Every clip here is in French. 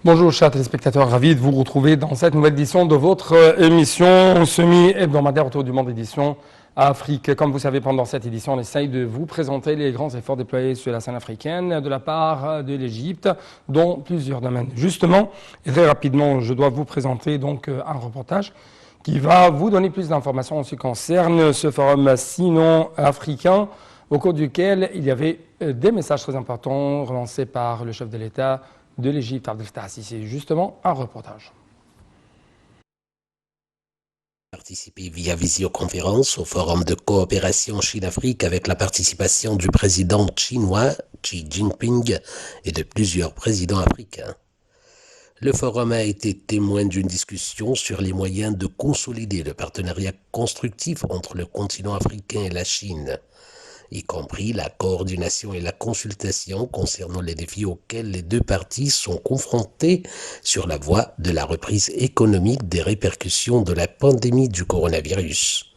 Bonjour chers téléspectateurs, ravi de vous retrouver dans cette nouvelle édition de votre émission semi-hebdomadaire autour du monde édition Afrique. Comme vous savez, pendant cette édition, on essaye de vous présenter les grands efforts déployés sur la scène africaine de la part de l'Égypte dans plusieurs domaines. Justement, et très rapidement, je dois vous présenter donc un reportage qui va vous donner plus d'informations en ce qui concerne ce forum sino-africain au cours duquel il y avait des messages très importants relancés par le chef de l'État de l'Égypte, Abdel Fattah al-Sisi. C'est justement un reportage. Participer via visioconférence au forum de coopération Chine-Afrique avec la participation du président chinois Xi Jinping et de plusieurs présidents africains. Le forum a été témoin d'une discussion sur les moyens de consolider le partenariat constructif entre le continent africain et la Chine, y compris la coordination et la consultation concernant les défis auxquels les deux parties sont confrontées sur la voie de la reprise économique des répercussions de la pandémie du coronavirus.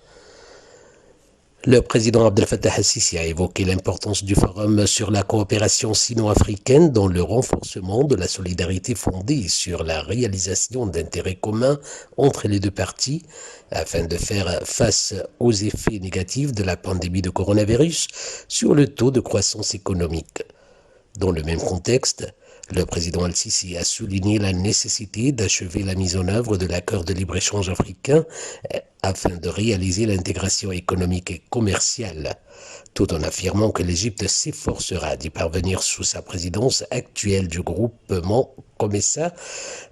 Le président Abdel Fattah al-Sisi a évoqué l'importance du forum sur la coopération sino-africaine dans le renforcement de la solidarité fondée sur la réalisation d'intérêts communs entre les deux parties afin de faire face aux effets négatifs de la pandémie de coronavirus sur le taux de croissance économique. Dans le même contexte, le président al-Sisi a souligné la nécessité d'achever la mise en œuvre de l'accord de libre-échange africain afin de réaliser l'intégration économique et commerciale, tout en affirmant que l'Égypte s'efforcera d'y parvenir sous sa présidence actuelle du groupement COMESA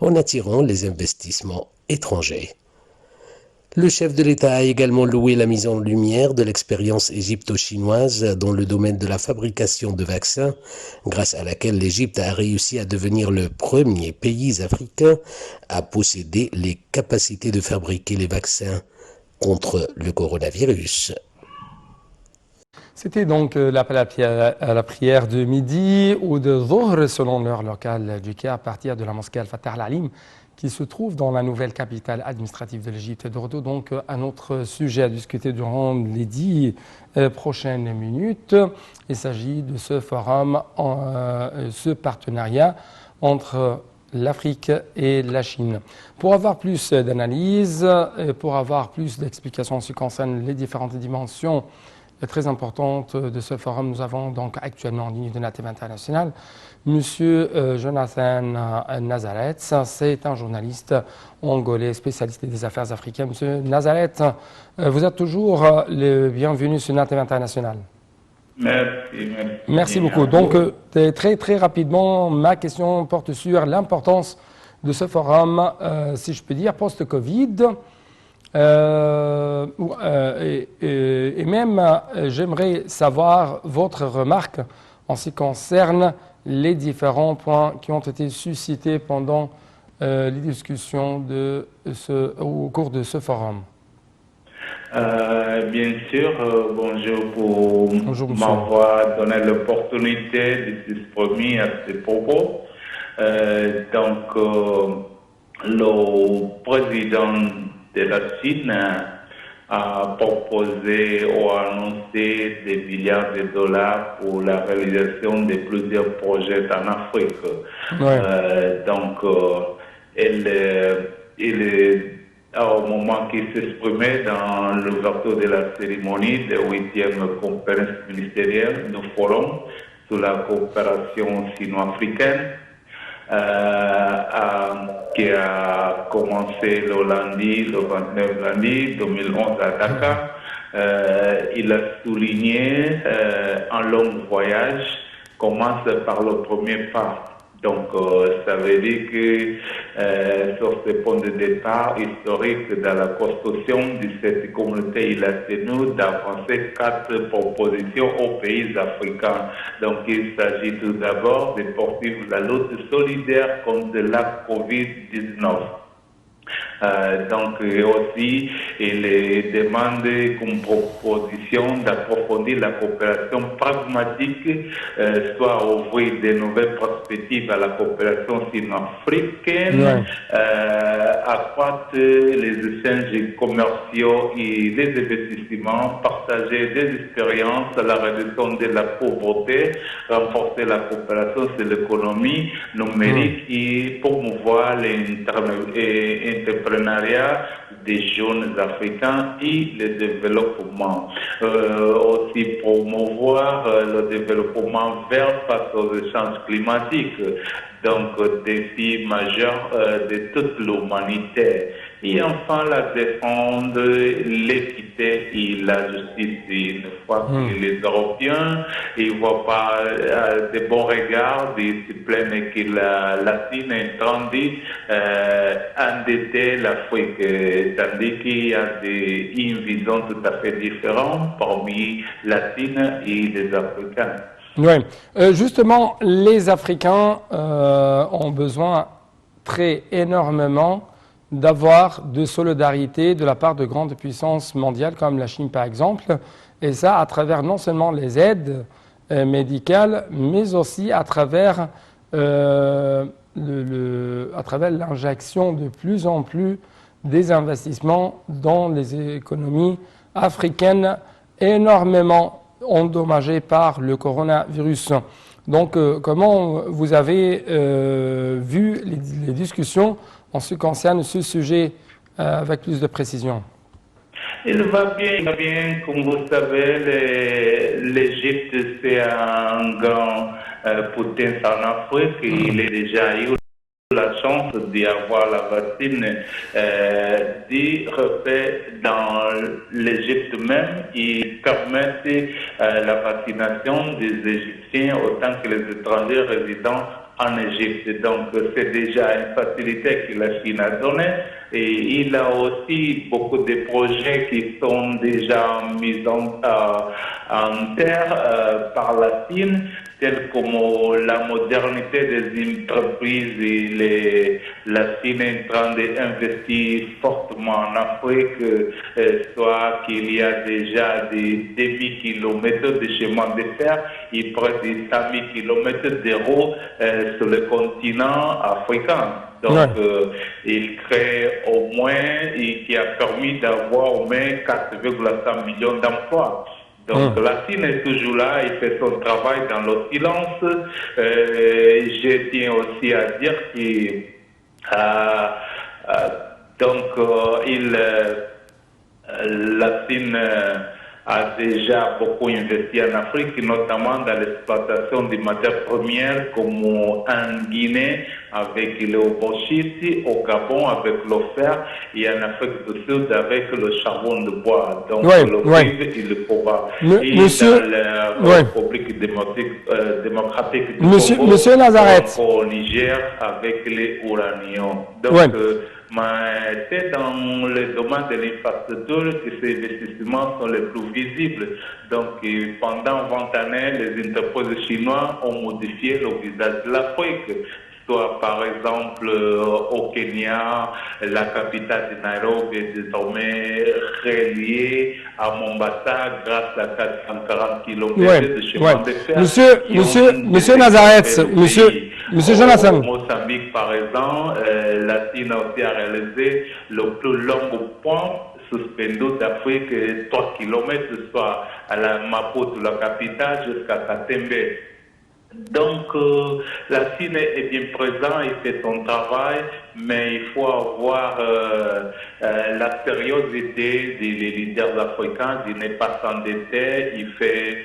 en attirant les investissements étrangers. Le chef de l'État a également loué la mise en lumière de l'expérience égypto-chinoise dans le domaine de la fabrication de vaccins, grâce à laquelle l'Égypte a réussi à devenir le premier pays africain à posséder les capacités de fabriquer les vaccins contre le coronavirus. C'était donc l'appel à la prière de midi ou de Dhuhr selon l'heure locale du Caire à partir de la mosquée Al-Fatah Al-Alim qui se trouve dans la nouvelle capitale administrative de l'Égypte. De retour donc à notre sujet à discuter durant les 10 prochaines minutes. Il s'agit de ce forum, ce partenariat entre l'Afrique et la Chine. Pour avoir plus d'analyse, pour avoir plus d'explications en ce qui concerne les différentes dimensions très importante de ce forum, nous avons donc actuellement en ligne de la TV internationale Monsieur Jonathan Nazareth. C'est un journaliste angolais, spécialiste des affaires africaines. Monsieur Nazareth, vous êtes toujours le bienvenu sur la TV internationale. Merci beaucoup. Donc, très rapidement, ma question porte sur l'importance de ce forum, si je peux dire, post-Covid. Et même, j'aimerais savoir votre remarque en ce qui concerne les différents points qui ont été suscités pendant les discussions au cours de ce forum. Bien sûr, bonjour pour m'avoir donné l'opportunité de s'exprimer à ce propos. Le président de la Chine a proposé ou annoncé des milliards de dollars pour la réalisation de plusieurs projets en Afrique. Ouais. Au moment qu'il s'exprimait dans l'ouverture de la cérémonie de 8e conférence ministérielle du Forum sur la coopération sino-africaine, qui a commencé le 29 lundi 2011 à Dakar. Il a souligné un long voyage commence par le premier pas. Donc, ça veut dire que sur ce point de départ historique dans la construction de cette communauté, il a tenu d'avancer 4 propositions aux pays africains. Donc, il s'agit tout d'abord de poursuivre la lutte solidaire contre la COVID-19. Donc aussi, il demande comme proposition d'approfondir la coopération pragmatique, soit ouvrir de nouvelles perspectives à la coopération sino-africaine, accroître les échanges commerciaux et les investissements, partager des expériences, la réduction de la pauvreté, renforcer la coopération sur l'économie numérique et promouvoir l'entrepreneuriat des jeunes africains et le développement. Aussi promouvoir le développement vert face aux échanges climatiques, donc défi majeur de toute l'humanité. Et enfin, la défendre l'équité et la justice. Une fois que les Européens ne voient pas de bons regards, ils se plaignent que la Chine est en train d'endetter l'Afrique, tandis qu'il y a une vision tout à fait différente parmi la Chine et les Africains. Oui, justement, les Africains ont besoin énormément d'avoir de solidarité de la part de grandes puissances mondiales comme la Chine par exemple, et ça à travers non seulement les aides médicales, mais aussi à travers l'injection de plus en plus des investissements dans les économies africaines énormément endommagées par le coronavirus. Donc, comment vous avez vu les discussions en ce qui concerne ce sujet avec plus de précision? Il va bien, comme vous savez, l'Égypte c'est un grand potentiel en Afrique. Il a déjà eu la chance d'y avoir la vaccine d'y refaire dans l'Égypte même. Il permet la vaccination des Égyptiens autant que les étrangers résidant en Égypte. Donc c'est déjà une facilité que la Chine a donnée. Et il a aussi beaucoup de projets qui sont déjà mis en terre par la Chine, tels comme la modernité des entreprises. Et la Chine est en train d'investir fortement en Afrique, soit qu'il y a déjà des demi-kilomètres de chemin de fer et près de 100 000 kilomètres de route sur le continent africain. Donc, il crée au moins, et qui a permis d'avoir au moins 4,5 millions d'emplois. Donc, la Chine est toujours là, il fait son travail dans le silence. Je tiens aussi à dire que, la Chine a déjà beaucoup investi en Afrique, notamment dans l'exploitation des matières premières comme en Guinée avec le bauxite, au Gabon avec le fer et en Afrique du Sud avec le charbon de bois. Donc le cuivre et le cobalt. Et dans la République démocratique du Congo, Monsieur Nazareth, au Niger avec les uraniums. Donc, mais c'est dans le domaine de l'infrastructure que ces investissements sont les plus visibles. Donc, pendant 20 années, les entreprises chinoises ont modifié le visage de l'Afrique. Soit par exemple au Kenya, la capitale de Nairobi est désormais reliée à Mombasa grâce à 440 km de chemin de fer. Monsieur Nazareth, Monsieur Jonathan. Au Mozambique, par exemple, la Chine aussi a réalisé le plus long pont suspendu d'Afrique, 3 km, soit à la Maputo, la capitale, jusqu'à Katembe. Donc, la Chine est bien présente, il fait son travail, mais il faut avoir la sérieuxité des leaders africains, il n'est pas s'endetter, il fait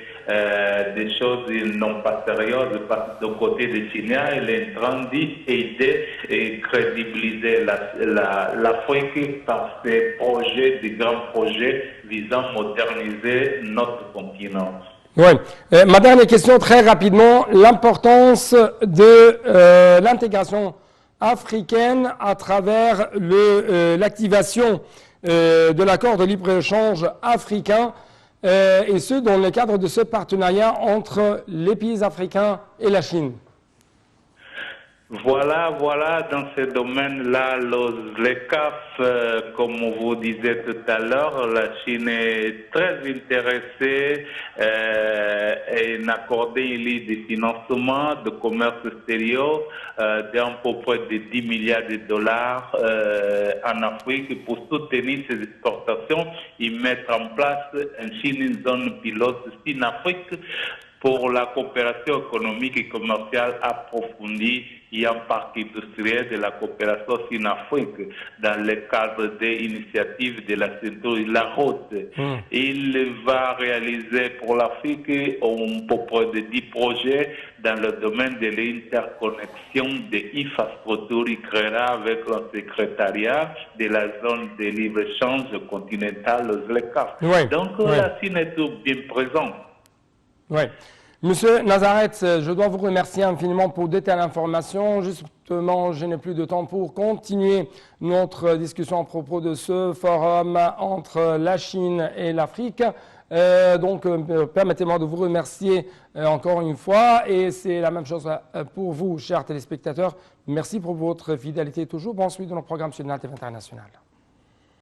des choses non pas sérieuses, parce que du côté des Chinois, il est en train d'aider et crédibiliser l'Afrique par ses projets, des grands projets visant à moderniser notre continent. Oui. Ma dernière question, très rapidement, l'importance de l'intégration africaine à travers l'activation de l'accord de libre-échange africain, et ce, dans le cadre de ce partenariat entre les pays africains et la Chine. Voilà, dans ce domaine-là, les CAF, comme vous disiez tout à l'heure, la Chine est très intéressée et n'accordait des financements de commerce extérieur d'à peu près de 10 milliards de dollars en Afrique pour soutenir ces exportations et mettre en place en Chine une zone pilote Chine-Afrique pour la coopération économique et commerciale approfondie et en parc industriel de la coopération Chine-Afrique dans le cadre des initiatives de la ceinture de la route. Il va réaliser pour l'Afrique à peu près de 10 projets dans le domaine de l'interconnexion des infrastructures. Il créera avec le secrétariat de la zone de libre-échange continentale, le CAF. Donc la Chine est tout bien présente. Oui. Monsieur Nazareth, je dois vous remercier infiniment pour de telles informations. Justement, je n'ai plus de temps pour continuer notre discussion à propos de ce forum entre la Chine et l'Afrique. Donc, permettez-moi de vous remercier encore une fois. Et c'est la même chose pour vous, chers téléspectateurs. Merci pour votre fidélité toujours. Bonne suite de nos programmes sur NATV International.